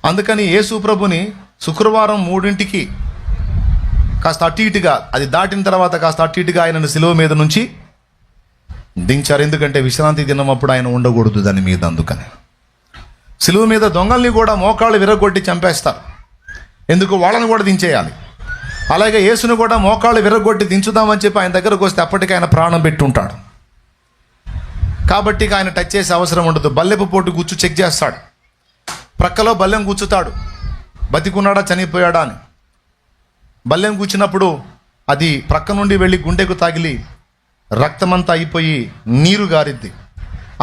అందుకని యేసు ప్రభుని శుక్రవారం 3ంటికి కాస్త అటు ఇటుగా, అది దాటిన తర్వాత కాస్త అటు ఇటుగా ఆయనను శిలువ మీద నుంచి దించారు. ఎందుకంటే విశ్రాంతి దినం అప్పుడు ఆయన ఉండకూడదు దాని మీద. అందుకని శిలువ మీద దొంగల్ని కూడా మోకాళ్ళు విరగొట్టి చంపేస్తారు. ఎందుకు? వాళ్ళని కూడా దించేయాలి. అలాగే యేసును కూడా మోకాళ్ళు విరగొట్టి దించుదామని చెప్పి ఆయన దగ్గరకు వస్తే అప్పటికి ఆయన ప్రాణం పెట్టి ఉంటాడు. కాబట్టి ఆయన టచ్ చేసే అవసరం ఉండదు. బల్లెపు పోటు గుచ్చు చెక్ చేస్తాడు, ప్రక్కలో బల్లెం గుచ్చుతాడు, బతికున్నాడా చనిపోయాడా అని. బల్లెం గుచ్చినప్పుడు అది ప్రక్క నుండి వెళ్ళి గుండెకు తగిలి రక్తమంతా అయిపోయి నీరు గారిద్ది.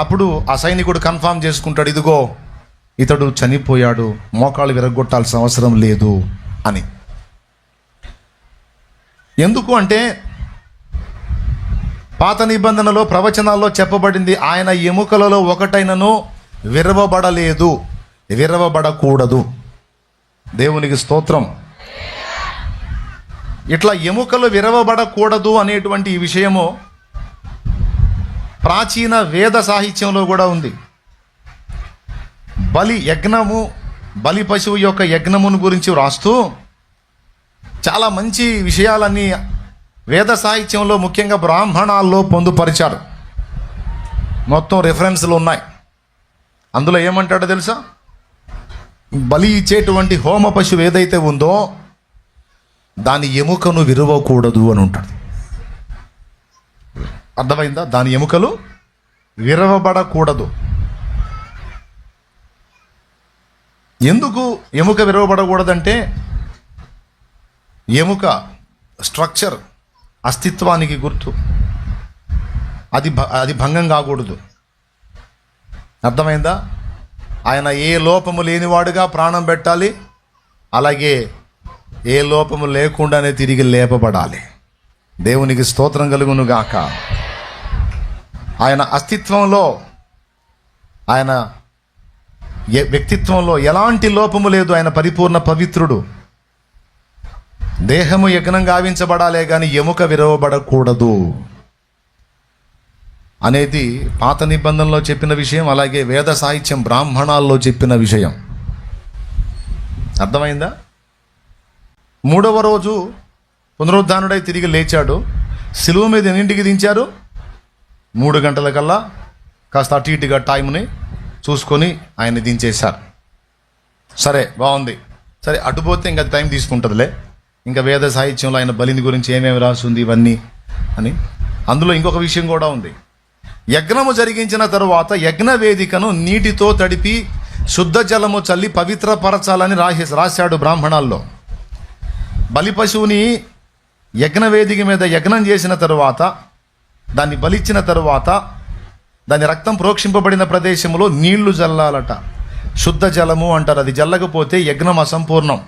అప్పుడు ఆ సైనికుడు కన్ఫామ్ చేసుకుంటాడు, ఇదిగో ఇతడు చనిపోయాడు, మోకాళ్ళు విరగొట్టాల్సిన అవసరం లేదు అని. ఎందుకు అంటే పాత నిబంధనలో ప్రవచనాల్లో చెప్పబడింది, ఆయన ఎముకలలో ఒకటైనను విరవబడలేదు, విరవబడకూడదు. దేవునికి స్తోత్రం. ఇట్లా ఎముకలు విరవబడకూడదు అనేటువంటి ఈ విషయము ప్రాచీన వేద సాహిత్యంలో కూడా ఉంది. బలి యజ్ఞము, బలి పశువు యొక్క యజ్ఞమును గురించి వ్రాస్తూ చాలా మంచి విషయాలన్నీ వేద సాహిత్యంలో ముఖ్యంగా బ్రాహ్మణాల్లో పొందుపరిచారు. మొత్తం రెఫరెన్స్లు ఉన్నాయి. అందులో ఏమంటాడో తెలుసా? బలి ఇచ్చేటువంటి హోమ పశువు ఏదైతే ఉందో దాని ఎముకను విరవకూడదు అని ఉంటాడు. అర్థమైందా? దాని ఎముకలు విరవబడకూడదు. ఎందుకు ఎముక విరవబడకూడదంటే ఎముక స్ట్రక్చర్, అస్తిత్వానికి గుర్తు. అది భంగం కాకూడదు. అర్థమైందా? ఆయన ఏ లోపము లేనివాడుగా ప్రాణం పెట్టాలి, అలాగే ఏ లోపము లేకుండానే తిరిగి లేపబడాలి. దేవునికి స్తోత్రం కలుగును గాక. ఆయన అస్తిత్వంలో, ఆయన వ్యక్తిత్వంలో ఎలాంటి లోపము లేదు. ఆయన పరిపూర్ణ పవిత్రుడు. దేహము యజ్ఞం గావించబడాలే కానీ ఎముక విరవబడకూడదు అనేది పాత నిబంధనలో చెప్పిన విషయం, అలాగే వేద సాహిత్యం బ్రాహ్మణాల్లో చెప్పిన విషయం. అర్థమైందా? 3వ రోజు పునరుద్ధానుడై తిరిగి లేచాడు. శిలువ మీద ఎన్నింటికి దించారు? 3 గంటలకల్లా కాస్త అటు ఇటుగా టైంని చూసుకొని ఆయన దించేశారు. సరే, బాగుంది. సరే, అటుపోతే ఇంకా టైం తీసుకుంటుందిలే. ఇంకా వేద సాహిత్యంలో ఆయన బలిని గురించి ఏమేమి రాసింది ఇవన్నీ అని. అందులో ఇంకొక విషయం కూడా ఉంది. యజ్ఞము జరిగించిన తరువాత యజ్ఞ వేదికను నీటితో తడిపి శుద్ధ జలము చల్లి పవిత్రపరచాలని రాశాడు బ్రాహ్మణాల్లో. బలి పశువుని యజ్ఞవేదిక మీద యజ్ఞం చేసిన తరువాత, దాన్ని బలిచ్చిన తరువాత దాని రక్తం ప్రోక్షింపబడిన ప్రదేశంలో నీళ్లు జల్లాలట. శుద్ధ జలము అంటారు. అది జల్లకపోతే యజ్ఞం అసంపూర్ణం,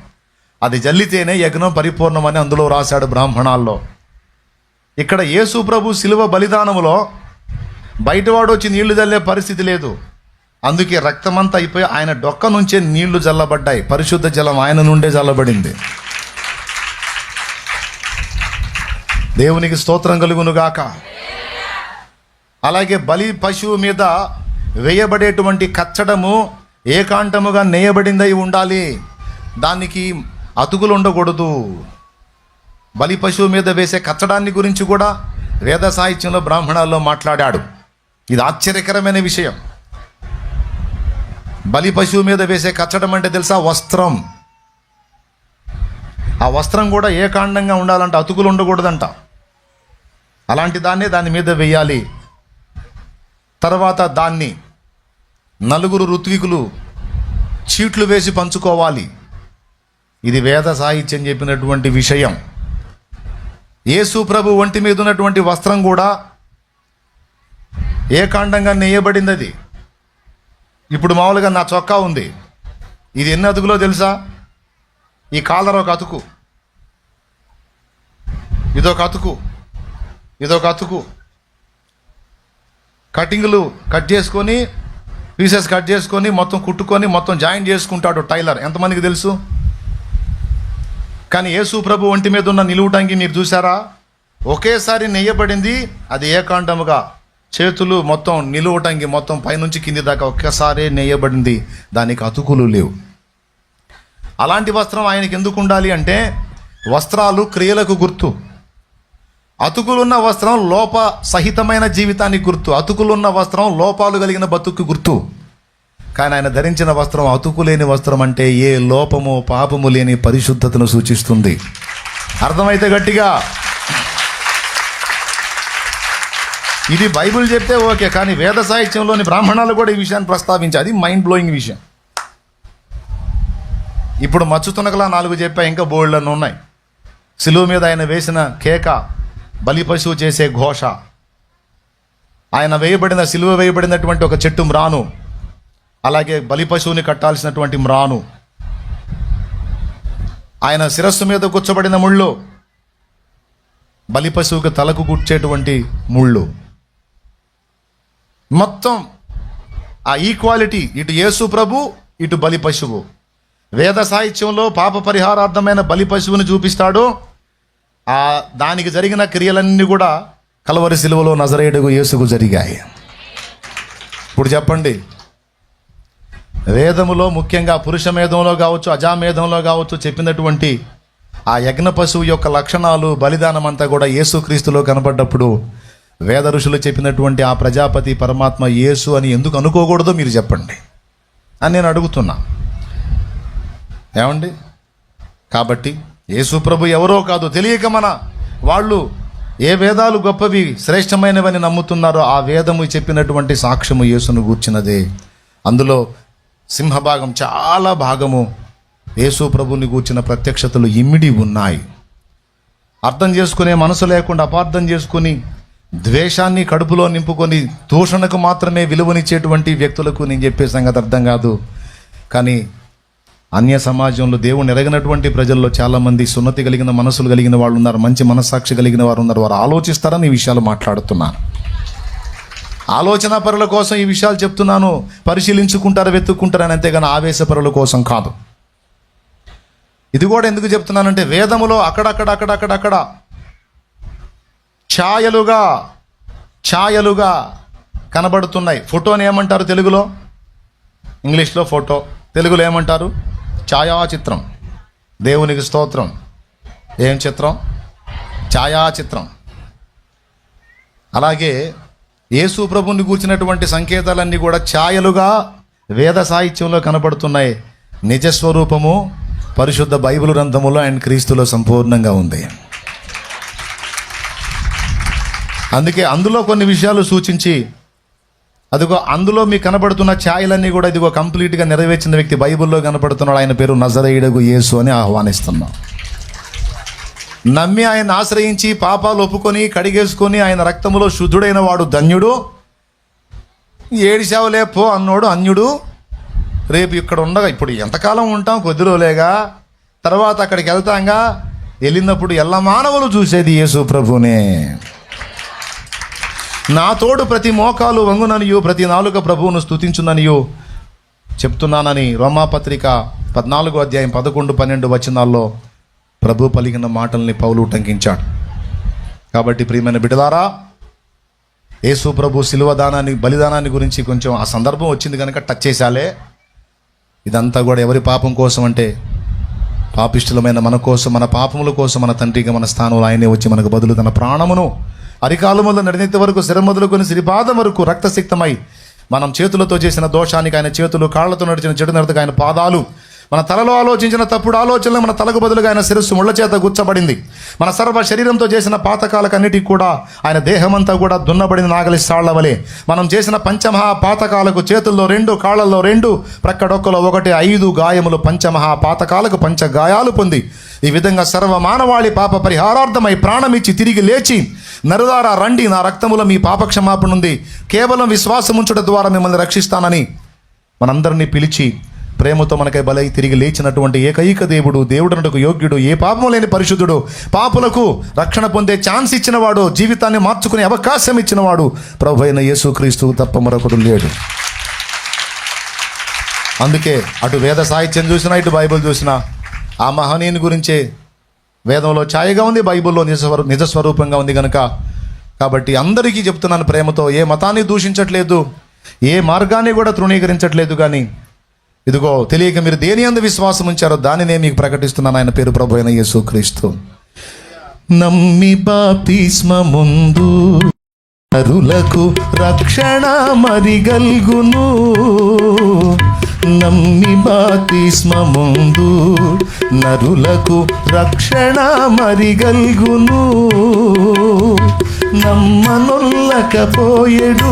అది జల్లితేనే యజ్ఞం పరిపూర్ణం అని అందులో రాశాడు బ్రాహ్మణాల్లో. ఇక్కడ యేసు ప్రభు శిలువ బలిదానములో బయటవాడు వచ్చి నీళ్లు జల్లే పరిస్థితి లేదు. అందుకే రక్తమంతా అయిపోయి ఆయన డొక్క నుంచే నీళ్లు జల్లబడ్డాయి. పరిశుద్ధ జలం ఆయన నుండే జల్లబడింది. దేవునికి స్తోత్రం కలుగును గాక. అలాగే బలి పశువు మీద వేయబడేటువంటి కచ్చడము ఏకాంతముగా నేయబడిందై ఉండాలి. దానికి అతుకులు ఉండకూడదు. బలి పశువు మీద వేసే కచ్చడాన్ని గురించి కూడా వేద సాహిత్యంలో బ్రాహ్మణాల్లో మాట్లాడాడు. ఇది ఆశ్చర్యకరమైన విషయం. బలి పశువు మీద వేసే కచ్చడం అంటే తెలుసా? వస్త్రం. ఆ వస్త్రం కూడా ఏకాండంగా ఉండాలంట, అతుకులు ఉండకూడదంట. అలాంటి దాని మీద వేయాలి. తర్వాత దాన్ని 4 ఋత్వికులు చీట్లు వేసి పంచుకోవాలి. ఇది వేద సాహిత్యం చెప్పినటువంటి విషయం. యేసు ప్రభు ఒంటి మీద ఉన్నటువంటి వస్త్రం కూడా ఏకాండంగా నేయబడింది. అది ఇప్పుడు మామూలుగా నా చొక్కా ఉంది, ఇది ఎన్ని అతుకులో తెలుసా? ఈ కాలర్ ఒక అతుకు, ఇదొక అతుకు, ఇదొక అతుకు. కటింగ్లు కట్ చేసుకొని, పీసెస్ కట్ చేసుకొని, మొత్తం కుట్టుకొని, మొత్తం జాయింట్ చేసుకుంటాడు టైలర్. ఎంతమందికి తెలుసు? కానీ యేసు ప్రభు ఒంటి మీద ఉన్న నిలువుటంగి మీరు చూసారా? ఒకేసారి నెయ్యబడింది. అది ఏకాండముగా, చేతులు మొత్తం నిలువుటంగి మొత్తం పైనుంచి కింది దాకా ఒక్కసారే నెయ్యబడింది. దానికి అతుకులు లేవు. అలాంటి వస్త్రం ఆయనకి ఎందుకు ఉండాలి అంటే వస్త్రాలు క్రియలకు గుర్తు. అతుకులున్న వస్త్రం లోప సహితమైన జీవితానికి గుర్తు. అతుకులున్న వస్త్రం లోపాలు కలిగిన బతుకు గుర్తు. కానీ ఆయన ధరించిన వస్త్రం అతుకులేని వస్త్రం అంటే ఏ లోపము పాపము లేని పరిశుద్ధతను సూచిస్తుంది. అర్థమైతే గట్టిగా. ఇది బైబిల్ చెప్తే ఓకే, కానీ వేద సాహిత్యంలోని బ్రాహ్మణాలు కూడా ఈ విషయాన్ని ప్రస్తావించారు. అది మైండ్ బ్లోయింగ్ విషయం. ఇప్పుడు మచ్చు తునకలా 4 చెప్పా, ఇంకా బోల్డ్లను ఉన్నాయి. సిలువ మీద ఆయన వేసిన కేక, బలి పశువు చేసే ఘోష, ఆయన సిలువ వేయబడినటువంటి ఒక చెట్టు మ్రాను, అలాగే బలి పశువుని కట్టాల్సినటువంటి మ్రాను, ఆయన శిరస్సు మీద కూర్చోబడిన ముళ్ళు, బలి పశువుకి తలకు గుచ్చేటువంటి ముళ్ళు, మొత్తం ఆ ఈక్వాలిటీ, ఇటు యేసు ప్రభు ఇటు బలి పశువు. వేద సాహిత్యంలో పాప పరిహారార్థమైన బలి పశువుని చూపిస్తాడు. దానికి జరిగిన క్రియలన్నీ కూడా కల్వరి సిలువలో నజరేయుడు యేసుకు జరిగాయి. ఇప్పుడు చెప్పండి, వేదములో ముఖ్యంగా పురుష మేధంలో కావచ్చు, అజామేధంలో కావచ్చు చెప్పినటువంటి ఆ యజ్ఞ పశువు యొక్క లక్షణాలు, బలిదానం అంతా కూడా యేసుక్రీస్తులో కనబడ్డప్పుడు వేద ఋషులు చెప్పినటువంటి ఆ ప్రజాపతి పరమాత్మ యేసు అని ఎందుకు అనుకోకూడదో మీరు చెప్పండి అని నేను అడుగుతున్నా. ఏమండి? కాబట్టి యేసు ప్రభు ఎవరో కాదు, తెలియక మన వాళ్ళు ఏ వేదాలు గొప్పవి శ్రేష్టమైనవని నమ్ముతున్నారో ఆ వేదము చెప్పినటువంటి సాక్ష్యము యేసును గూర్చినదే. అందులో సింహభాగం, చాలా భాగము యేసు ప్రభుని గూర్చిన ప్రత్యక్షతలు ఇమిడి ఉన్నాయి. అర్థం చేసుకునే మనసు లేకుండా అపార్థం చేసుకుని ద్వేషాన్ని కడుపులో నింపుకొని దూషణకు మాత్రమే విలువనిచ్చేటువంటి వ్యక్తులకు నేను చెప్పే సంగతి అర్థం కాదు. కానీ అన్య సమాజంలో దేవుని ఎరగనటువంటి ప్రజల్లో చాలామంది సున్నతి కలిగిన మనసులు కలిగిన వాళ్ళు ఉన్నారు, మంచి మనస్సాక్షి కలిగిన వారు ఉన్నారు. వారు ఆలోచిస్తారని ఈ విషయాలు మాట్లాడుతున్నాను. ఆలోచన పరుల కోసం ఈ విషయాలు చెప్తున్నాను. పరిశీలించుకుంటారు, వెతుక్కుంటారని, అంతేగాని ఆవేశపరుల కోసం కాదు. ఇది కూడా ఎందుకు చెప్తున్నానంటే వేదములో అక్కడక్కడ ఛాయలుగా కనబడుతున్నాయి. ఫోటోని ఏమంటారు తెలుగులో? ఇంగ్లీష్లో ఫోటో, తెలుగులో ఏమంటారు? ఛాయాచిత్రం. దేవునికి స్తోత్రం. ఏం చిత్రం? ఛాయాచిత్రం. అలాగే యేసు ప్రభుని గూర్చినటువంటి సంకేతాలన్నీ కూడా ఛాయలుగా వేద సాహిత్యంలో కనబడుతున్నాయి. నిజస్వరూపము పరిశుద్ధ బైబిల్ గ్రంథములో అండ్ క్రీస్తులో సంపూర్ణంగా ఉంది. అందుకే అందులో కొన్ని విషయాలు సూచించి, అదిగో అందులో మీకు కనబడుతున్న ఛాయలన్నీ కూడా ఇదిగో కంప్లీట్గా నెరవేర్చిన వ్యక్తి బైబిల్లో కనబడుతున్నాడు. ఆయన పేరు నజరేయుడగు యేసు అని ఆహ్వానిస్తున్నాం. నమ్మి ఆయన ఆశ్రయించి పాపాలు ఒప్పుకొని కడిగేసుకొని ఆయన రక్తములో శుద్ధుడైన వాడు ధన్యుడు. ఏడిశావులే పో అన్నోడు అన్యుడు. రేపు ఇక్కడ ఉండగా, ఇప్పుడు ఎంతకాలం ఉంటాం? కొద్ది రోజులేగా, తర్వాత అక్కడికి వెళ్తాంగా. వెళ్ళినప్పుడు ఎల్ల మానవులు చూసేది యేసు ప్రభునే. నా తోడు ప్రతి మోకాలు వంగుననియు ప్రతి నాలుక ప్రభువును స్తుతించుననియు చెప్తున్నానని రోమాపత్రిక 14వ అధ్యాయం 11, 12 వచనాల్లో ప్రభు పలికిన మాటల్ని పౌలు ఉటంకించాడు. కాబట్టి ప్రియమైన బిడ్డలారా, యేసు ప్రభు శిలువ బలిదానాన్ని గురించి కొంచెం ఆ సందర్భం వచ్చింది కనుక టచ్ చేశాలే. ఇదంతా కూడా ఎవరి పాపం కోసం అంటే పాపిష్టులమైన మన కోసం, మన పాపముల కోసం మన తండ్రిగా మన స్థానంలో ఆయనే వచ్చి మనకు బదులు తన ప్రాణమును అరికాలముల నడినెత్తి వరకు శిర మొదలుకొని శ్రీపాదం వరకు రక్తసిక్తమై మనం చేతులతో చేసిన దోషానికి ఆయన చేతులు, కాళ్లతో నడిచిన చెడు నడతకు ఆయన పాదాలు, మన తలలో ఆలోచించిన తప్పుడు ఆలోచనలు మన తలకు బదులుగా ఆయన శిరస్సు ముళ్ళ చేత గుచ్చబడింది. మన సర్వ శరీరంతో చేసిన పాతకాలకన్నిటికి కూడా ఆయన దేహమంతా కూడా దున్నబడిన నాగలి సాళ్ల వలె మనం చేసిన పంచమహా పాతకాలకు చేతుల్లో 2, కాళ్లలో 2, ప్రక్కడొక్కలో 1, 5 గాయములు పంచమహా పాతకాలకు పంచ గాయాలు పొంది ఈ విధంగా సర్వ మానవాళి పాప పరిహారార్థమై ప్రాణమిచ్చి తిరిగి లేచి నరులారా రండి, నా రక్తములో మీ పాపక్షమాపణ ఉంది, కేవలం విశ్వాసముంచుట ద్వారా మిమ్మల్ని రక్షిస్తానని మనందరినీ పిలిచి ప్రేమతో మనకై బలై తిరిగి లేచినటువంటి ఏకైక దేవుడునకు యోగ్యుడు, ఏ పాపము లేని పరిశుద్ధుడు, పాపులకు రక్షణ పొందే ఛాన్స్ ఇచ్చినవాడు, జీవితాన్ని మార్చుకునే అవకాశం ఇచ్చినవాడు ప్రభు అయిన యేసుక్రీస్తు తప్ప మరొకడు లేడు. అందుకే అటు వేద సాహిత్యం చూసినా ఇటు బైబిల్ చూసినా ఆ మహనీయుని గురించే వేదంలో ఛాయగా ఉంది, బైబిల్లో నిజస్వరూపంగా ఉంది కనుక. కాబట్టి అందరికీ చెప్తున్నాను ప్రేమతో, ఏ మతాన్ని దూషించట్లేదు, ఏ మార్గాన్ని కూడా తృణీకరించట్లేదు. కానీ ఇదిగో తెలియక మీరు దేని యందు విశ్వాసం ఉంచారో దానినే మీకు ప్రకటిస్తున్నాను. ఆయన పేరు ప్రభు అయిన యేసుక్రీస్తు. నమ్మి బాప్తిస్మముందు నరులకు రక్షణ మరిగల్గును. నమ్మి బాప్తిస్మముందు నరులకు రక్షణ మరిగల్గును. నమ్మనొల్లకపోయెడు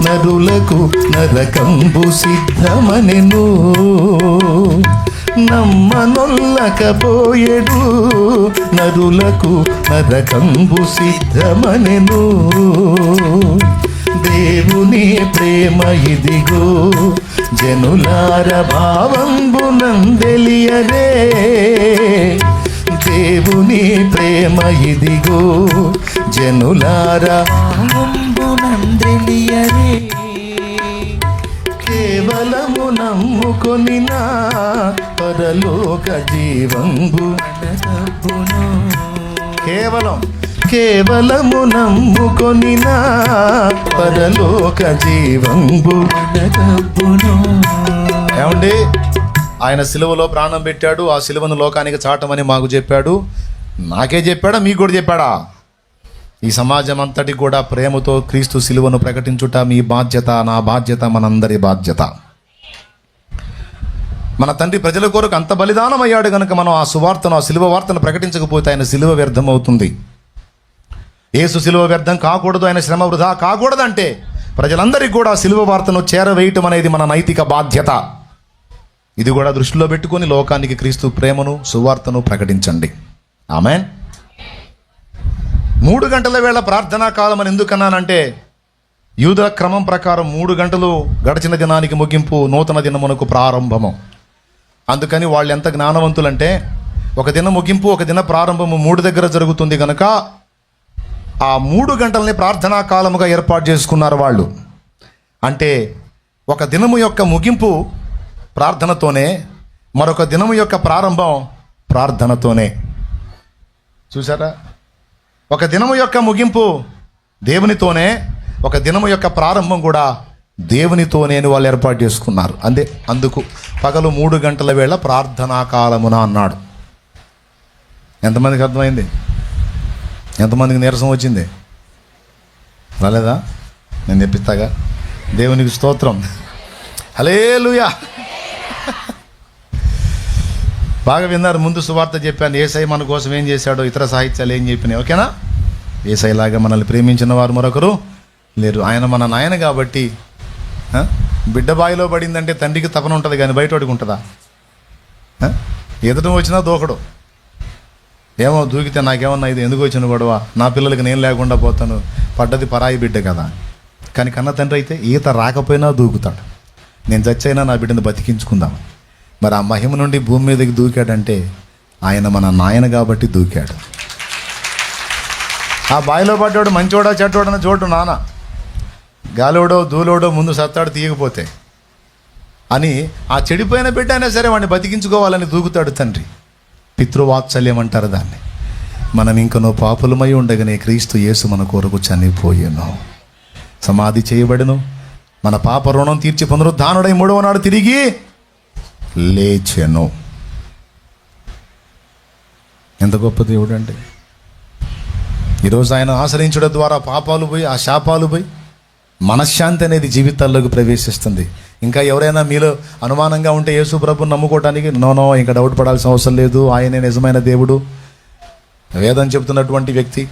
నరులకు నరకంబు సిద్ధమనెను. నమ్మనొల్లకపోయెడు నరులకు నరకంబు సిద్ధమనెను. దేవుని ప్రేమ ఇదిగో జనులార భావంబునందెలియరే. దేవుని ప్రేమ ఇదిగో జనులార భావంబునందెలియరే. కేవలము నమ్ముకొనిన పరలోక జీవంబు అనగబ్బును. కేవలము నమ్ముకొనిన పరలోక జీవంబు అనగబ్బును. ఏమండి, ఆయన సిలువలో ప్రాణం పెట్టాడు. ఆ సిలువను లోకానికి చాటమని మాకు చెప్పాడు. నాకే చెప్పాడా, మీకు కూడా చెప్పాడా? ఈ సమాజం అంతటి కూడా ప్రేమతో క్రీస్తు సిలువను ప్రకటించుట మీ బాధ్యత, నా బాధ్యత, మనందరి బాధ్యత. మన తండ్రి ప్రజల కొరకు అంత బలిదానం అయ్యాడు కనుక మనం ఆ సువార్తను, ఆ సిలువ వార్తను ప్రకటించకపోతే ఆయన సిలువ వ్యర్థం అవుతుంది. యేసు సిలువ వ్యర్థం కాకూడదు, ఆయన శ్రమ వృధా కాకూడదంటే ప్రజలందరికీ కూడా సిలువ వార్తను చేరవేయటం అనేది మన నైతిక బాధ్యత. ఇది కూడా దృష్టిలో పెట్టుకొని లోకానికి క్రీస్తు ప్రేమను, సువార్తను ప్రకటించండి. ఆమేన్. 3 గంటల వేళ ప్రార్థనా కాలం అని ఎందుకన్నానంటే, యూదుల క్రమం ప్రకారం 3 గంటలు గడిచిన దినానికి ముగింపు, నూతన దినమునకు ప్రారంభము. అందుకని వాళ్ళు ఎంత జ్ఞానవంతులంటే, ఒక దిన ముగింపు, ఒక దిన ప్రారంభము 3 దగ్గర జరుగుతుంది కనుక ఆ 3 గంటల్ని ప్రార్థనా కాలముగా ఏర్పాటు చేసుకున్నారు వాళ్ళు. అంటే ఒక దినము యొక్క ముగింపు ప్రార్థనతోనే, మరొక దినము యొక్క ప్రారంభం ప్రార్థనతోనే. చూసారా? ఒక దినము యొక్క ముగింపు దేవునితోనే, ఒక దినము యొక్క ప్రారంభం కూడా దేవునితోనే అని వాళ్ళు ఏర్పాటు చేసుకున్నారు. అందుకు పగలు 3 గంటల వేళ ప్రార్థనా కాలమున అన్నాడు. ఎంతమందికి అర్థమైంది? ఎంతమందికి నీరసం వచ్చింది? రాలేదా? నేను తెప్పిస్తాగా. దేవునికి స్తోత్రం. హల్లెలూయా. బాగా విన్నారు. ముందు సువార్త చెప్పాను. యేసయ్య మన కోసం ఏం చేశాడో, ఇతర సాహిత్యాలు ఏం చెప్పినాయి. ఓకేనా? యేసయ్యలాగా మనల్ని ప్రేమించిన వారు మరొకరు లేరు. ఆయన మన నాయన కాబట్టి బిడ్డ బాయిలో పడిందంటే తండ్రికి తపన ఉంటుంది, కానీ బయట వాడికి ఉంటుందా? ఎదుట వచ్చినా దూకడు. ఏమో దూకితే నాకేమన్నా ఇది ఎందుకు వచ్చిన గొడవ, నా పిల్లలకి నేను లేకుండా పోతాను, పడ్డది పరాయి బిడ్డ కదా. కానీ కన్న తండ్రి అయితే ఈత రాకపోయినా దూకుతాడు. నేను చచ్చైనా నా బిడ్డను బతికించుకుందాం. మరి ఆ మహిమ నుండి భూమి మీదకి దూకాడంటే ఆయన మన నాయన కాబట్టి దూకాడు. ఆ బాయిలో పడ్డాడు మంచోడా చెడ్డోడన్న చోటు నాన్న, గాలోడో దూలోడో ముందు సత్తాడు తీయకపోతే అని ఆ చెడిపోయిన బిడ్డ అయినా సరే వాడిని బతికించుకోవాలని దూకుతాడు తండ్రి. పితృవాత్సల్యం అంటారు దాన్ని. మనం ఇంకనో పాపులమై ఉండగానే క్రీస్తు యేసు మన కొరకు చనిపోయాను, సమాధి చేయబడను, మన పాప రుణం తీర్చి పునరుద్ధానుడై 3వ నాడు తిరిగి లేచెను. ఎంత గొప్ప దేవుడు అంటే! ఈరోజు ఆయన ఆశ్రయించడం ద్వారా పాపాలు పోయి, ఆ శాపాలు పోయి మనశ్శాంతి అనేది జీవితాల్లోకి ప్రవేశిస్తుంది. ఇంకా ఎవరైనా మీలో అనుమానంగా ఉంటే యేసు ప్రభుని నమ్ముకోవటానికి నో ఇంకా డౌట్ పడాల్సిన అవసరం లేదు. ఆయనే నిజమైన దేవుడు, వేదం చెబుతున్నటువంటి వ్యక్తి,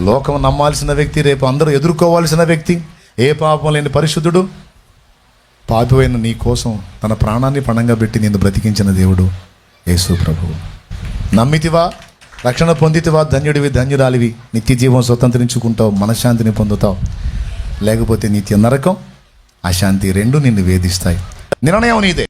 లోకం నమ్మాల్సిన వ్యక్తి, రేపు అందరూ ఎదుర్కోవాల్సిన వ్యక్తి, ఏ పాపం లేని పరిశుద్ధుడు, పాపివైన నీ కోసం తన ప్రాణాన్ని పణంగా పెట్టి నిన్ను బ్రతికించిన దేవుడు యేసు ప్రభువు. నమ్మితివా, రక్షణ పొందితివా, ధన్యుడివి, ధన్యురాలివి, నిత్య జీవం స్వతంత్రించుకుంటావు, మనశ్శాంతిని పొందుతావు. లేకపోతే నిత్య నరకం, అశాంతి 2 నిన్ను వేధిస్తాయి. నిర్ణయం నీదే.